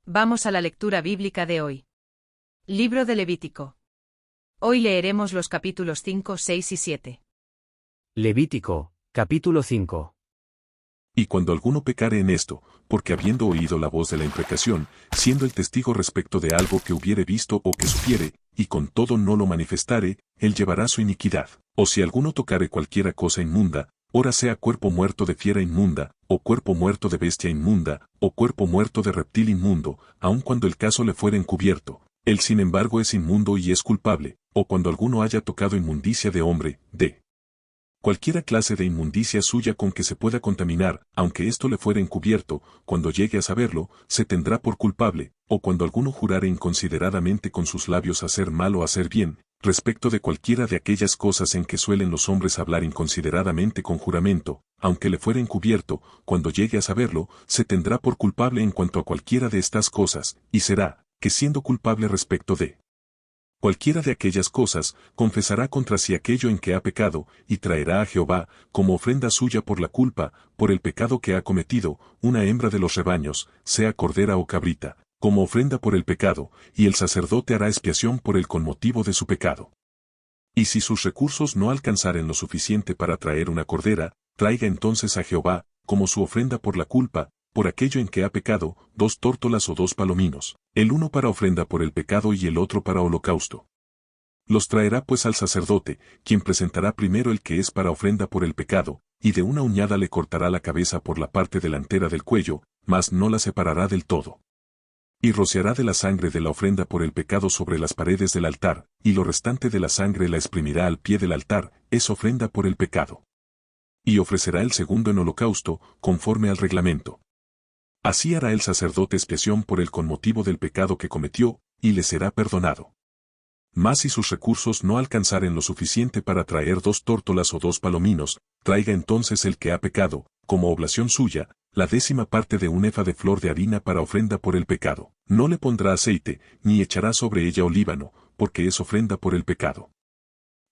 Vamos a la lectura bíblica de hoy. Libro de Levítico. Hoy leeremos los capítulos 5, 6 y 7. Levítico, capítulo 5. Y cuando alguno pecare en esto, porque habiendo oído la voz de la imprecación, siendo el testigo respecto de algo que hubiere visto o que supiere, y con todo no lo manifestare, él llevará su iniquidad. O si alguno tocare cualquiera cosa inmunda, ora sea cuerpo muerto de fiera inmunda, o cuerpo muerto de bestia inmunda, o cuerpo muerto de reptil inmundo, aun cuando el caso le fuere encubierto, él sin embargo es inmundo y es culpable, o cuando alguno haya tocado inmundicia de hombre, de cualquiera clase de inmundicia suya con que se pueda contaminar, aunque esto le fuere encubierto, cuando llegue a saberlo, se tendrá por culpable, o cuando alguno jurare inconsideradamente con sus labios hacer mal o hacer bien, respecto de cualquiera de aquellas cosas en que suelen los hombres hablar inconsideradamente con juramento, aunque le fuere encubierto, cuando llegue a saberlo, se tendrá por culpable en cuanto a cualquiera de estas cosas, y será, que siendo culpable respecto de cualquiera de aquellas cosas, confesará contra sí aquello en que ha pecado, y traerá a Jehová, como ofrenda suya por la culpa, por el pecado que ha cometido, una hembra de los rebaños, sea cordera o cabrita, como ofrenda por el pecado, y el sacerdote hará expiación por él con motivo de su pecado. Y si sus recursos no alcanzaren lo suficiente para traer una cordera, traiga entonces a Jehová, como su ofrenda por la culpa, por aquello en que ha pecado, 2 tórtolas o 2 palominos, el uno para ofrenda por el pecado y el otro para holocausto. Los traerá pues al sacerdote, quien presentará primero el que es para ofrenda por el pecado, y de una uñada le cortará la cabeza por la parte delantera del cuello, mas no la separará del todo. Y rociará de la sangre de la ofrenda por el pecado sobre las paredes del altar, y lo restante de la sangre la exprimirá al pie del altar, es ofrenda por el pecado. Y ofrecerá el segundo en holocausto, conforme al reglamento. Así hará el sacerdote expiación por él con motivo del pecado que cometió, y le será perdonado. Mas si sus recursos no alcanzaren lo suficiente para traer 2 tórtolas o 2 palominos, traiga entonces el que ha pecado, como oblación suya, la 10ª parte de un efa de flor de harina para ofrenda por el pecado. No le pondrá aceite, ni echará sobre ella olíbano, porque es ofrenda por el pecado.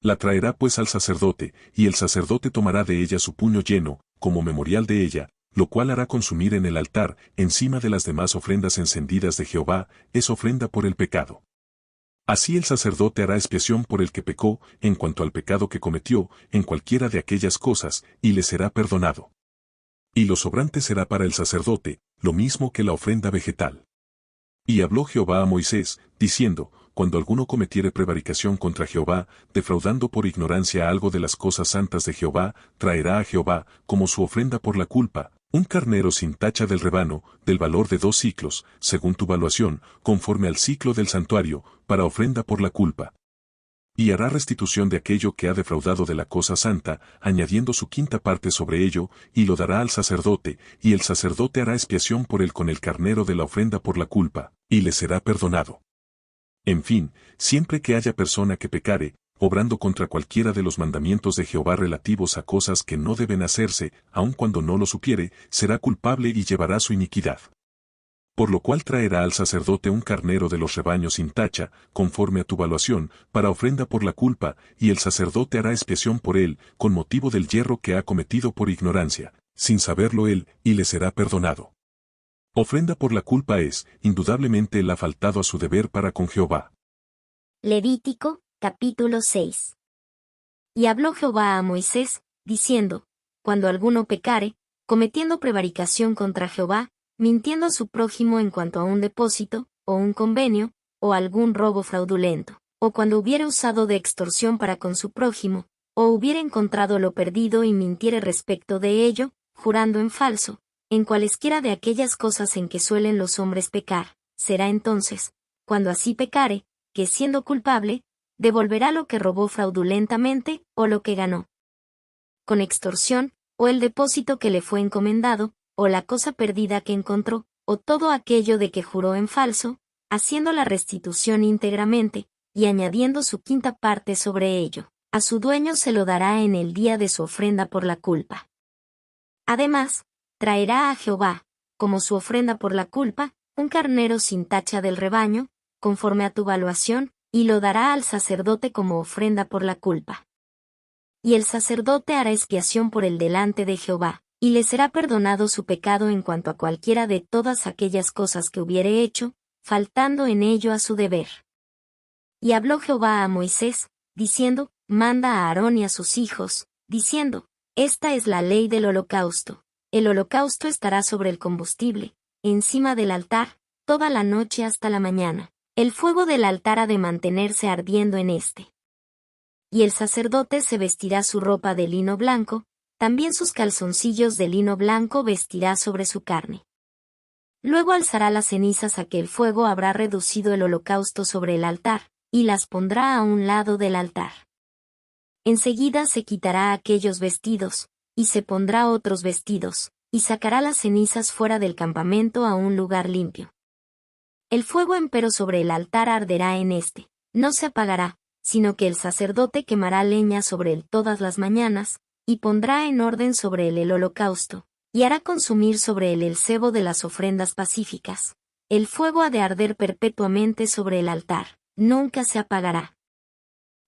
La traerá pues al sacerdote, y el sacerdote tomará de ella su puño lleno, como memorial de ella, lo cual hará consumir en el altar, encima de las demás ofrendas encendidas de Jehová, es ofrenda por el pecado. Así el sacerdote hará expiación por el que pecó, en cuanto al pecado que cometió, en cualquiera de aquellas cosas, y le será perdonado. Y lo sobrante será para el sacerdote, lo mismo que la ofrenda vegetal. Y habló Jehová a Moisés, diciendo, cuando alguno cometiere prevaricación contra Jehová, defraudando por ignorancia algo de las cosas santas de Jehová, traerá a Jehová, como su ofrenda por la culpa, un carnero sin tacha del rebaño, del valor de 2 siclos, según tu valuación, conforme al siclo del santuario, para ofrenda por la culpa. Y hará restitución de aquello que ha defraudado de la cosa santa, añadiendo su 5ª parte sobre ello, y lo dará al sacerdote, y el sacerdote hará expiación por él con el carnero de la ofrenda por la culpa, y le será perdonado. En fin, siempre que haya persona que pecare, obrando contra cualquiera de los mandamientos de Jehová relativos a cosas que no deben hacerse, aun cuando no lo supiere, será culpable y llevará su iniquidad. Por lo cual traerá al sacerdote un carnero de los rebaños sin tacha, conforme a tu valuación, para ofrenda por la culpa, y el sacerdote hará expiación por él, con motivo del yerro que ha cometido por ignorancia, sin saberlo él, y le será perdonado. Ofrenda por la culpa es, indudablemente él ha faltado a su deber para con Jehová. Levítico, capítulo 6. Y habló Jehová a Moisés, diciendo, cuando alguno pecare, cometiendo prevaricación contra Jehová, mintiendo a su prójimo en cuanto a un depósito, o un convenio, o algún robo fraudulento, o cuando hubiere usado de extorsión para con su prójimo, o hubiere encontrado lo perdido y mintiere respecto de ello, jurando en falso, en cualesquiera de aquellas cosas en que suelen los hombres pecar, será entonces, cuando así pecare, que siendo culpable, devolverá lo que robó fraudulentamente, o lo que ganó con extorsión, o el depósito que le fue encomendado, o la cosa perdida que encontró, o todo aquello de que juró en falso, haciendo la restitución íntegramente, y añadiendo su 5ª parte sobre ello. A su dueño se lo dará en el día de su ofrenda por la culpa. Además, traerá a Jehová, como su ofrenda por la culpa, un carnero sin tacha del rebaño, conforme a tu valuación, y lo dará al sacerdote como ofrenda por la culpa. Y el sacerdote hará expiación por él delante de Jehová, y le será perdonado su pecado en cuanto a cualquiera de todas aquellas cosas que hubiere hecho, faltando en ello a su deber. Y habló Jehová a Moisés, diciendo, manda a Aarón y a sus hijos, diciendo, esta es la ley del holocausto. El holocausto estará sobre el combustible, encima del altar, toda la noche hasta la mañana. El fuego del altar ha de mantenerse ardiendo en éste. Y el sacerdote se vestirá su ropa de lino blanco, también sus calzoncillos de lino blanco vestirá sobre su carne. Luego alzará las cenizas a que el fuego habrá reducido el holocausto sobre el altar, y las pondrá a un lado del altar. Enseguida se quitará aquellos vestidos, y se pondrá otros vestidos, y sacará las cenizas fuera del campamento a un lugar limpio. El fuego empero sobre el altar arderá en éste, no se apagará, sino que el sacerdote quemará leña sobre él todas las mañanas, y pondrá en orden sobre él el holocausto, y hará consumir sobre él el sebo de las ofrendas pacíficas. El fuego ha de arder perpetuamente sobre el altar, nunca se apagará.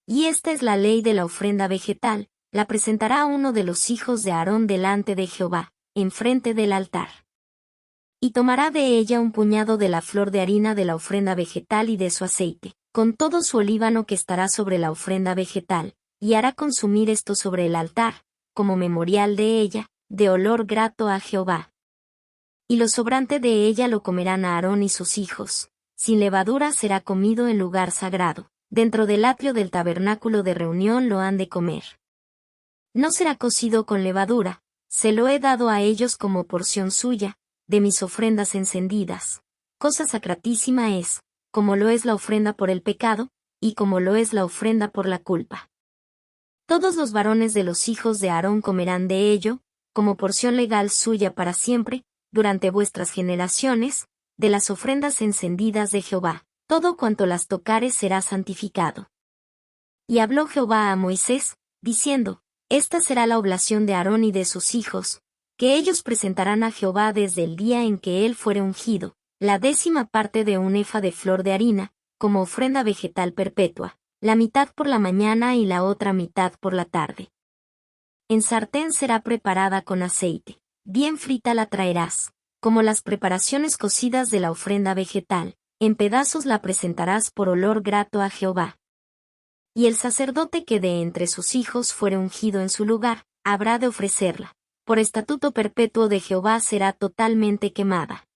Y esta es la ley de la ofrenda vegetal, la presentará uno de los hijos de Aarón delante de Jehová, enfrente del altar. Y tomará de ella un puñado de la flor de harina de la ofrenda vegetal y de su aceite, con todo su olíbano que estará sobre la ofrenda vegetal, y hará consumir esto sobre el altar, como memorial de ella, de olor grato a Jehová. Y lo sobrante de ella lo comerán Aarón y sus hijos, sin levadura será comido en lugar sagrado, dentro del atrio del tabernáculo de reunión lo han de comer. No será cocido con levadura, se lo he dado a ellos como porción suya, de mis ofrendas encendidas. Cosa sacratísima es, como lo es la ofrenda por el pecado, y como lo es la ofrenda por la culpa. Todos los varones de los hijos de Aarón comerán de ello, como porción legal suya para siempre, durante vuestras generaciones, de las ofrendas encendidas de Jehová, todo cuanto las tocare será santificado. Y habló Jehová a Moisés, diciendo, esta será la oblación de Aarón y de sus hijos, que ellos presentarán a Jehová desde el día en que él fuere ungido, la 10ª parte de un efa de flor de harina, como ofrenda vegetal perpetua, la mitad por la mañana y la otra mitad por la tarde. En sartén será preparada con aceite, bien frita la traerás, como las preparaciones cocidas de la ofrenda vegetal, en pedazos la presentarás por olor grato a Jehová. Y el sacerdote que de entre sus hijos fuere ungido en su lugar, habrá de ofrecerla. Por estatuto perpetuo de Jehová será totalmente quemada.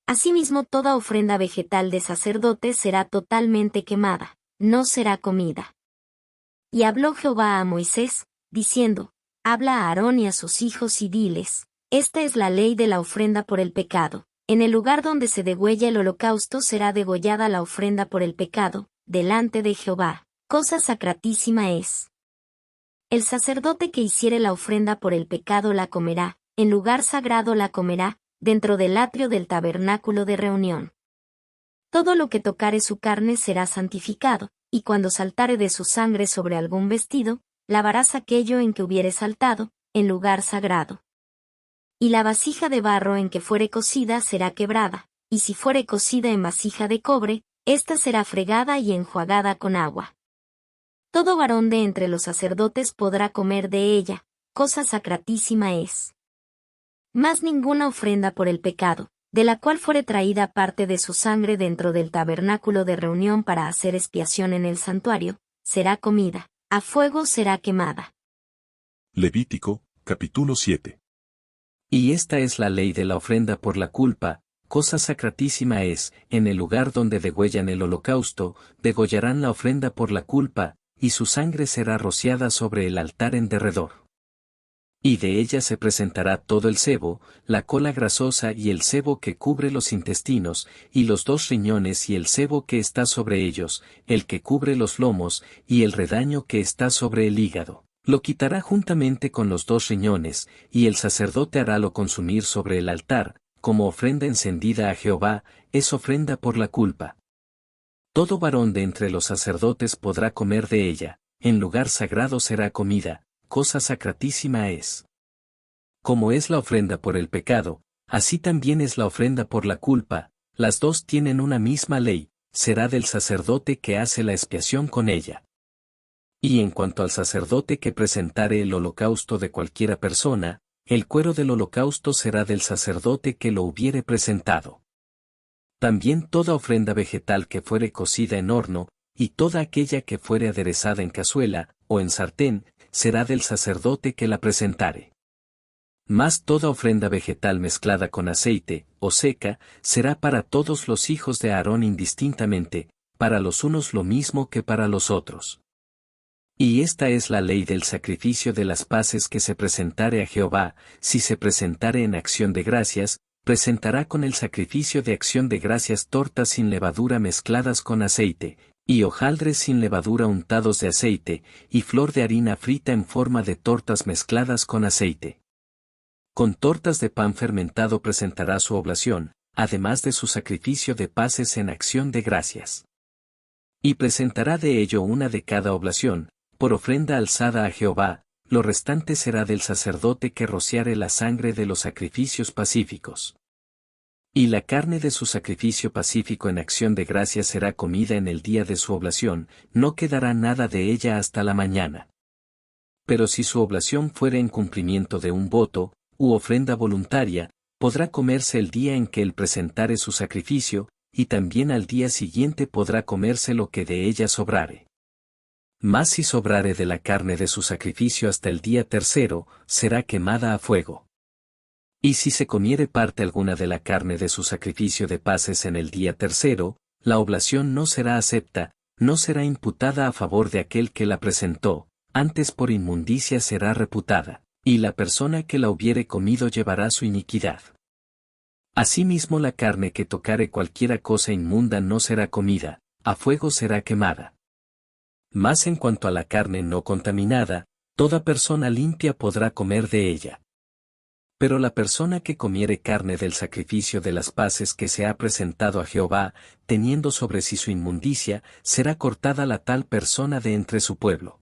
Asimismo toda ofrenda vegetal de sacerdote será totalmente quemada, no será comida. Y habló Jehová a Moisés, diciendo, habla a Aarón y a sus hijos y diles, esta es la ley de la ofrenda por el pecado. En el lugar donde se degüella el holocausto será degollada la ofrenda por el pecado, delante de Jehová, cosa sacratísima es. El sacerdote que hiciere la ofrenda por el pecado la comerá, en lugar sagrado la comerá, dentro del atrio del tabernáculo de reunión. Todo lo que tocare su carne será santificado, y cuando saltare de su sangre sobre algún vestido, lavarás aquello en que hubiere saltado, en lugar sagrado. Y la vasija de barro en que fuere cocida será quebrada, y si fuere cocida en vasija de cobre, ésta será fregada y enjuagada con agua. Todo varón de entre los sacerdotes podrá comer de ella, cosa sacratísima es. Mas ninguna ofrenda por el pecado, de la cual fuere traída parte de su sangre dentro del tabernáculo de reunión para hacer expiación en el santuario, será comida, a fuego será quemada. Levítico, capítulo 7. Y esta es la ley de la ofrenda por la culpa, cosa sacratísima es, en el lugar donde degüellan el holocausto, degollarán la ofrenda por la culpa, y su sangre será rociada sobre el altar en derredor. Y de ella se presentará todo el sebo, la cola grasosa y el sebo que cubre los intestinos, y los 2 riñones y el sebo que está sobre ellos, el que cubre los lomos, y el redaño que está sobre el hígado. Lo quitará juntamente con los 2 riñones, y el sacerdote harálo consumir sobre el altar, como ofrenda encendida a Jehová, es ofrenda por la culpa. Todo varón de entre los sacerdotes podrá comer de ella, en lugar sagrado será comida, cosa sacratísima es. Como es la ofrenda por el pecado, así también es la ofrenda por la culpa, las 2 tienen una misma ley, será del sacerdote que hace la expiación con ella. Y en cuanto al sacerdote que presentare el holocausto de cualquiera persona, el cuero del holocausto será del sacerdote que lo hubiere presentado. También toda ofrenda vegetal que fuere cocida en horno, y toda aquella que fuere aderezada en cazuela, o en sartén, será del sacerdote que la presentare. Mas toda ofrenda vegetal mezclada con aceite, o seca, será para todos los hijos de Aarón indistintamente, para los unos lo mismo que para los otros. Y esta es la ley del sacrificio de las paces que se presentare a Jehová, si se presentare en acción de gracias, presentará con el sacrificio de acción de gracias tortas sin levadura mezcladas con aceite, y hojaldres sin levadura untados de aceite, y flor de harina frita en forma de tortas mezcladas con aceite. Con tortas de pan fermentado presentará su oblación, además de su sacrificio de paces en acción de gracias. Y presentará de ello una de cada oblación, por ofrenda alzada a Jehová, lo restante será del sacerdote que rociare la sangre de los sacrificios pacíficos. Y la carne de su sacrificio pacífico en acción de gracias será comida en el día de su oblación, no quedará nada de ella hasta la mañana. Pero si su oblación fuere en cumplimiento de un voto, u ofrenda voluntaria, podrá comerse el día en que él presentare su sacrificio, y también al día siguiente podrá comerse lo que de ella sobrare. Mas si sobrare de la carne de su sacrificio hasta el día tercero, será quemada a fuego. Y si se comiere parte alguna de la carne de su sacrificio de paces en el día tercero, la oblación no será acepta, no será imputada a favor de aquel que la presentó, antes por inmundicia será reputada, y la persona que la hubiere comido llevará su iniquidad. Asimismo la carne que tocare cualquiera cosa inmunda no será comida, a fuego será quemada. Mas en cuanto a la carne no contaminada, toda persona limpia podrá comer de ella. Pero la persona que comiere carne del sacrificio de las paces que se ha presentado a Jehová, teniendo sobre sí su inmundicia, será cortada la tal persona de entre su pueblo.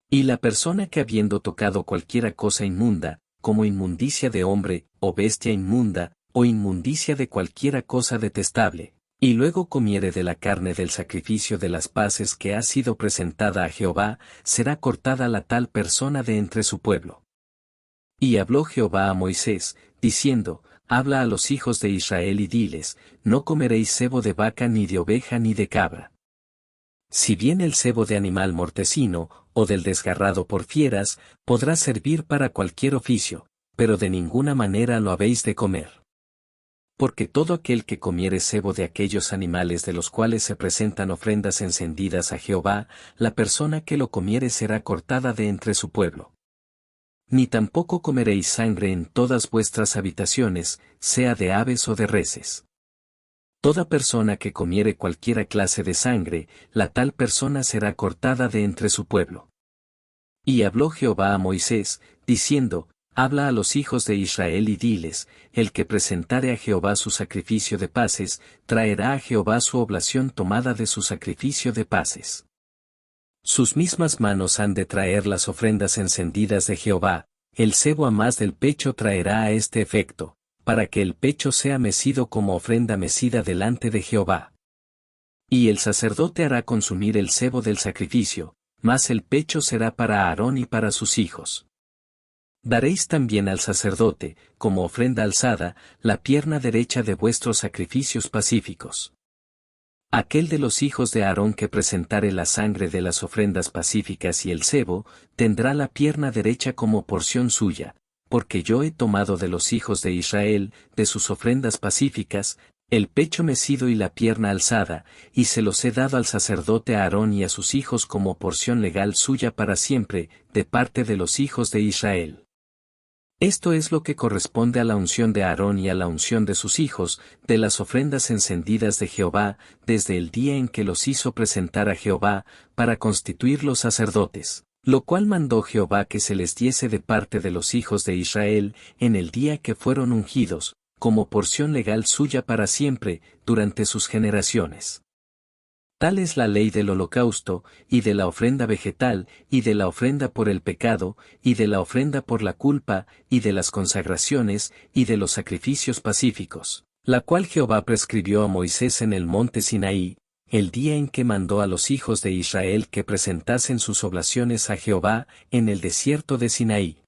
Y la persona que habiendo tocado cualquiera cosa inmunda, como inmundicia de hombre, o bestia inmunda, o inmundicia de cualquiera cosa detestable, y luego comiere de la carne del sacrificio de las paces que ha sido presentada a Jehová, será cortada la tal persona de entre su pueblo. Y habló Jehová a Moisés, diciendo, habla a los hijos de Israel y diles, no comeréis sebo de vaca ni de oveja ni de cabra. Si bien el sebo de animal mortecino, o del desgarrado por fieras, podrá servir para cualquier oficio, pero de ninguna manera lo habéis de comer. Porque todo aquel que comiere sebo de aquellos animales de los cuales se presentan ofrendas encendidas a Jehová, la persona que lo comiere será cortada de entre su pueblo. Ni tampoco comeréis sangre en todas vuestras habitaciones, sea de aves o de reses. Toda persona que comiere cualquiera clase de sangre, la tal persona será cortada de entre su pueblo. Y habló Jehová a Moisés, diciendo, habla a los hijos de Israel y diles, el que presentare a Jehová su sacrificio de paces, traerá a Jehová su oblación tomada de su sacrificio de paces. Sus mismas manos han de traer las ofrendas encendidas de Jehová, el sebo a más del pecho traerá a este efecto, para que el pecho sea mecido como ofrenda mecida delante de Jehová. Y el sacerdote hará consumir el sebo del sacrificio, mas el pecho será para Aarón y para sus hijos. Daréis también al sacerdote, como ofrenda alzada, la pierna derecha de vuestros sacrificios pacíficos. Aquel de los hijos de Aarón que presentare la sangre de las ofrendas pacíficas y el sebo, tendrá la pierna derecha como porción suya, porque yo he tomado de los hijos de Israel, de sus ofrendas pacíficas, el pecho mecido y la pierna alzada, y se los he dado al sacerdote Aarón y a sus hijos como porción legal suya para siempre, de parte de los hijos de Israel. Esto es lo que corresponde a la unción de Aarón y a la unción de sus hijos, de las ofrendas encendidas de Jehová, desde el día en que los hizo presentar a Jehová, para constituir los sacerdotes, lo cual mandó Jehová que se les diese de parte de los hijos de Israel, en el día que fueron ungidos, como porción legal suya para siempre, durante sus generaciones. Tal es la ley del holocausto, y de la ofrenda vegetal, y de la ofrenda por el pecado, y de la ofrenda por la culpa, y de las consagraciones, y de los sacrificios pacíficos, la cual Jehová prescribió a Moisés en el monte Sinaí, el día en que mandó a los hijos de Israel que presentasen sus oblaciones a Jehová, en el desierto de Sinaí.